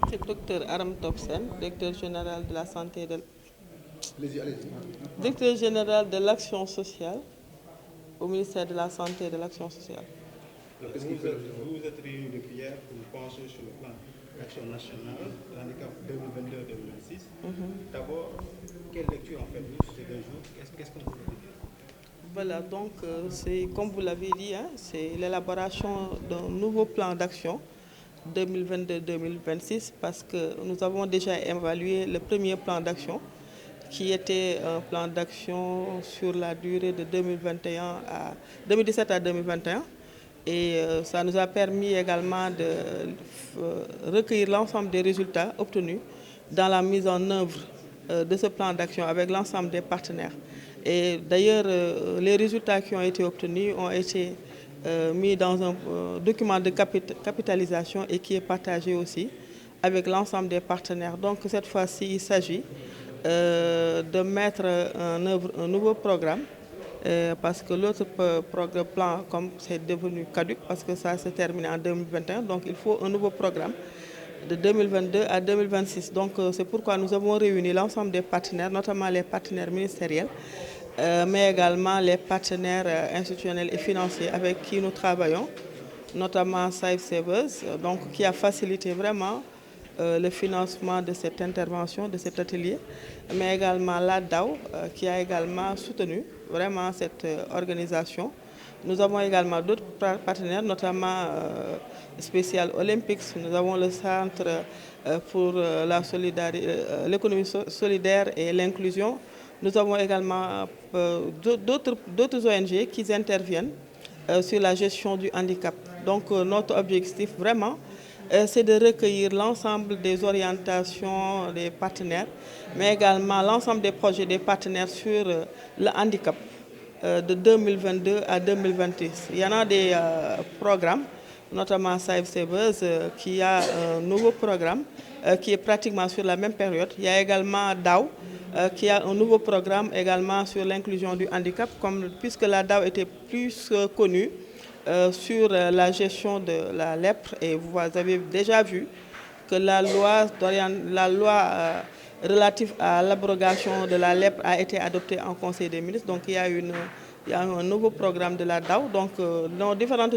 C'est le docteur Aram Topsen, directeur général de la santé directeur général de l'action sociale au ministère de la Santé et de l'Action sociale. Donc, vous êtes réunis depuis hier pour pencher sur le plan d'action nationale, handicap 2022-2026. D'abord, quelle lecture en faites-vous sur ces 2 jours? Qu'est-ce qu'on peut dire? Voilà, donc c'est comme vous l'avez dit, hein, c'est l'élaboration d'un nouveau plan d'action 2022-2026 parce que nous avons déjà évalué le premier plan d'action qui était un plan d'action sur la durée de 2017 à 2021. Et ça nous a permis également de recueillir l'ensemble des résultats obtenus dans la mise en œuvre de ce plan d'action avec l'ensemble des partenaires. Et d'ailleurs, les résultats qui ont été obtenus ont été mis dans un document de capitalisation et qui est partagé aussi avec l'ensemble des partenaires. Donc cette fois-ci, il s'agit de mettre en œuvre un nouveau programme parce que l'autre plan, comme c'est devenu caduc, parce que ça se termine en 2021, donc il faut un nouveau programme de 2022 à 2026. Donc c'est pourquoi nous avons réuni l'ensemble des partenaires, notamment les partenaires ministériels, mais également les partenaires institutionnels et financiers avec qui nous travaillons, notamment Safe Savers, donc qui a facilité vraiment le financement de cette intervention, de cet atelier, mais également l'ADAO qui a également soutenu vraiment cette organisation. Nous avons également d'autres partenaires, notamment Special Olympics. Nous avons le Centre pour l'économie solidaire et l'inclusion. Nous avons également d'autres ONG qui interviennent sur la gestion du handicap. Donc notre objectif vraiment, c'est de recueillir l'ensemble des orientations des partenaires, mais également l'ensemble des projets des partenaires sur le handicap de 2022 à 2026. Il y en a des programmes, notamment Safe Savers, qui a un nouveau programme qui est pratiquement sur la même période. Il y a également DAO, qui a un nouveau programme également sur l'inclusion du handicap, puisque la DAO était plus connue sur la gestion de la lèpre, et vous avez déjà vu que la loi relative à l'abrogation de la lèpre a été adoptée en Conseil des ministres. Donc il y a un nouveau programme de la DAO. Donc nos différentes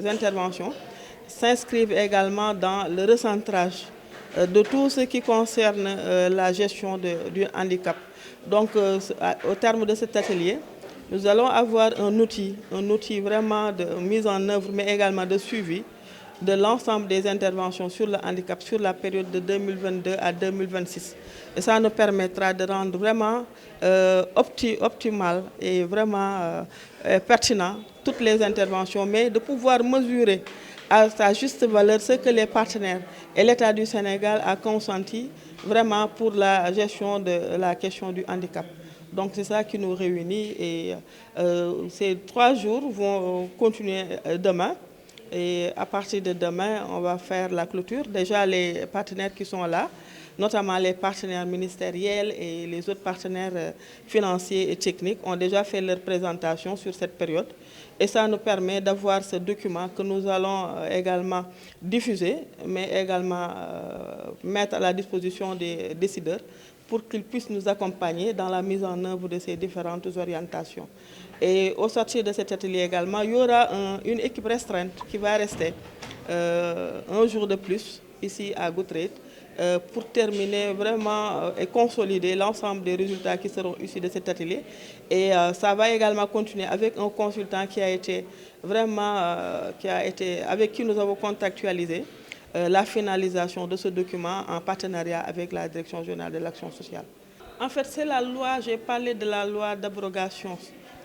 interventions s'inscrivent également dans le recentrage de tout ce qui concerne la gestion du handicap. Donc au terme de cet atelier, nous allons avoir un outil vraiment de mise en œuvre, mais également de suivi de l'ensemble des interventions sur le handicap sur la période de 2022 à 2026. Et ça nous permettra de rendre vraiment optimal et vraiment pertinent toutes les interventions, mais de pouvoir mesurer à sa juste valeur ce que les partenaires et l'État du Sénégal a consenti vraiment pour la gestion de la question du handicap. Donc c'est ça qui nous réunit, et ces 3 jours vont continuer demain. Et à partir de demain, on va faire la clôture. Déjà, les partenaires qui sont là, notamment les partenaires ministériels et les autres partenaires financiers et techniques, ont déjà fait leur présentation sur cette période. Et ça nous permet d'avoir ce document que nous allons également diffuser, mais également mettre à la disposition des décideurs pour qu'ils puissent nous accompagner dans la mise en œuvre de ces différentes orientations. Et au sortir de cet atelier également, il y aura une équipe restreinte qui va rester un jour de plus ici à Goutrade pour terminer vraiment et consolider l'ensemble des résultats qui seront issus de cet atelier. Et ça va également continuer avec un consultant qui a été vraiment, avec qui nous avons contractualisé la finalisation de ce document en partenariat avec la Direction générale de l'action sociale. En fait, c'est la loi, j'ai parlé de la loi d'abrogation,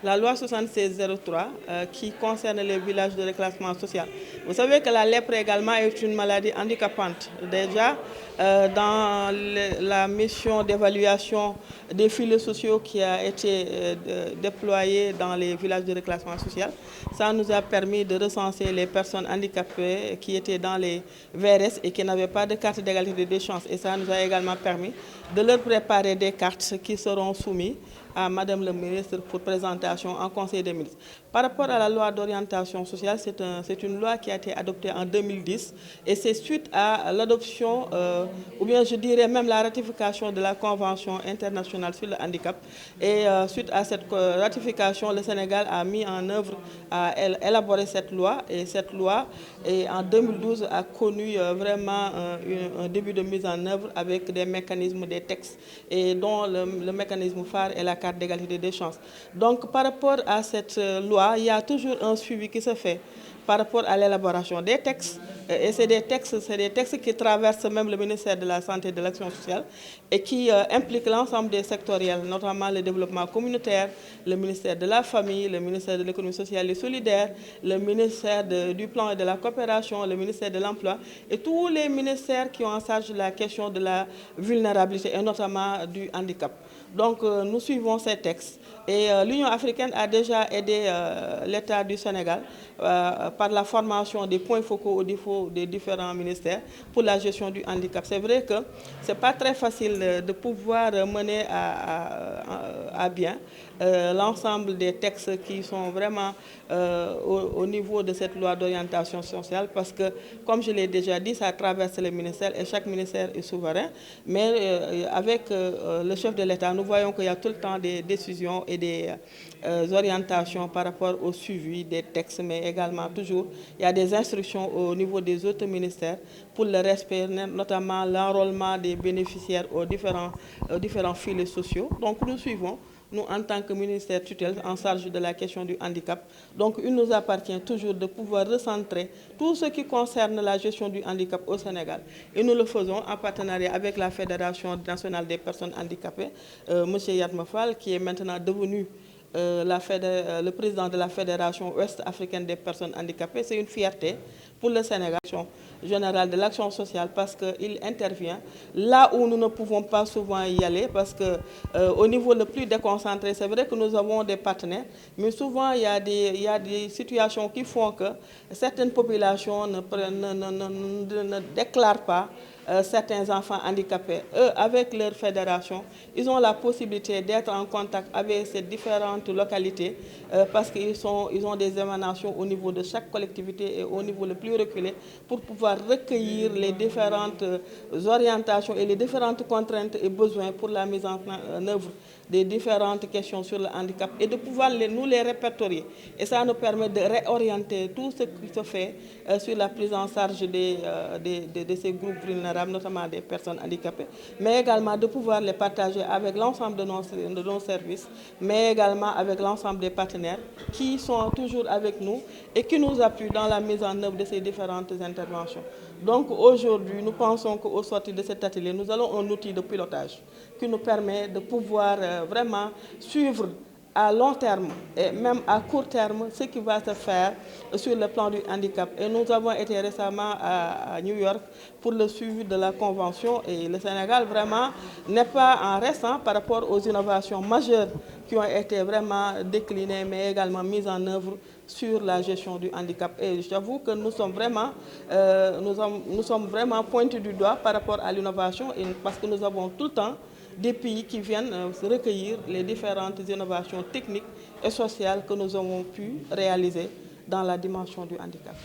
la loi 7603 qui concerne les villages de reclassement social. Vous savez que la lèpre également est une maladie handicapante. Déjà, dans la mission d'évaluation des filets sociaux qui a été déployée dans les villages de reclassement social, ça nous a permis de recenser les personnes handicapées qui étaient dans les VRS et qui n'avaient pas de carte d'égalité des chances. Et ça nous a également permis de leur préparer des cartes qui seront soumises à Madame le ministre pour présentation en Conseil des ministres. Par rapport à la loi d'orientation sociale, c'est une loi qui a été adoptée en 2010 et c'est suite à l'adoption, ou bien je dirais même la ratification de la Convention internationale sur le handicap. Et suite à cette ratification, le Sénégal a mis en œuvre, a élaboré cette loi. Et cette loi, en 2012, a connu vraiment un début de mise en œuvre avec des mécanismes, des textes, et dont le mécanisme phare est la carte d'égalité des chances. Donc par rapport à cette loi, il y a toujours un suivi qui se fait par rapport à l'élaboration des textes. Et c'est des textes qui traversent même le ministère de la Santé et de l'Action sociale et qui impliquent l'ensemble des sectoriels, notamment le développement communautaire, le ministère de la Famille, le ministère de l'Économie sociale et solidaire, le ministère du Plan et de la Coopération, le ministère de l'Emploi et tous les ministères qui ont en charge la question de la vulnérabilité et notamment du handicap. Donc nous suivons ces textes et l'Union africaine a déjà aidé l'État du Sénégal par la formation des points focaux au niveau des différents ministères pour la gestion du handicap. C'est vrai que ce n'est pas très facile de pouvoir mener à bien l'ensemble des textes qui sont vraiment au niveau de cette loi d'orientation sociale parce que, comme je l'ai déjà dit, ça traverse les ministères et chaque ministère est souverain. Mais avec le chef de l'État, nous voyons qu'il y a tout le temps des décisions et des orientations par rapport au suivi des textes, mais également toujours, il y a des instructions au niveau des autres ministères pour le respect, notamment l'enrôlement des bénéficiaires aux différents filets sociaux. Donc nous suivons, nous en tant que ministère tutelle en charge de la question du handicap. Donc il nous appartient toujours de pouvoir recentrer tout ce qui concerne la gestion du handicap au Sénégal. Et nous le faisons en partenariat avec la Fédération nationale des personnes handicapées, M. Yatma Fall, qui est maintenant devenu le président de la Fédération ouest-africaine des personnes handicapées. C'est une fierté pour le Sénégal général de l'action sociale parce qu'il intervient là où nous ne pouvons pas souvent y aller parce qu'au niveau le plus déconcentré, c'est vrai que nous avons des partenaires, mais souvent il y a des situations qui font que certaines populations ne déclarent pas certains enfants handicapés. Eux, avec leur fédération, ils ont la possibilité d'être en contact avec ces différentes localités parce qu'ils ont des émanations au niveau de chaque collectivité et au niveau le plus reculé pour pouvoir recueillir les différentes orientations et les différentes contraintes et besoins pour la mise en œuvre des différentes questions sur le handicap et de pouvoir nous les répertorier. Et ça nous permet de réorienter tout ce qui se fait sur la prise en charge de ces groupes vulnérables, notamment des personnes handicapées, mais également de pouvoir les partager avec l'ensemble de nos services, mais également avec l'ensemble des partenaires qui sont toujours avec nous et qui nous appuient dans la mise en œuvre de ces différentes interventions. Donc aujourd'hui, nous pensons qu'au sortir de cet atelier, nous allons un outil de pilotage qui nous permet de pouvoir vraiment suivre à long terme et même à court terme ce qui va se faire sur le plan du handicap. Et nous avons été récemment à New York pour le suivi de la convention et le Sénégal vraiment n'est pas en restant par rapport aux innovations majeures qui ont été vraiment déclinées mais également mises en œuvre sur la gestion du handicap. Et j'avoue que nous sommes vraiment pointés du doigt par rapport à l'innovation parce que nous avons tout le temps des pays qui viennent recueillir les différentes innovations techniques et sociales que nous avons pu réaliser dans la dimension du handicap.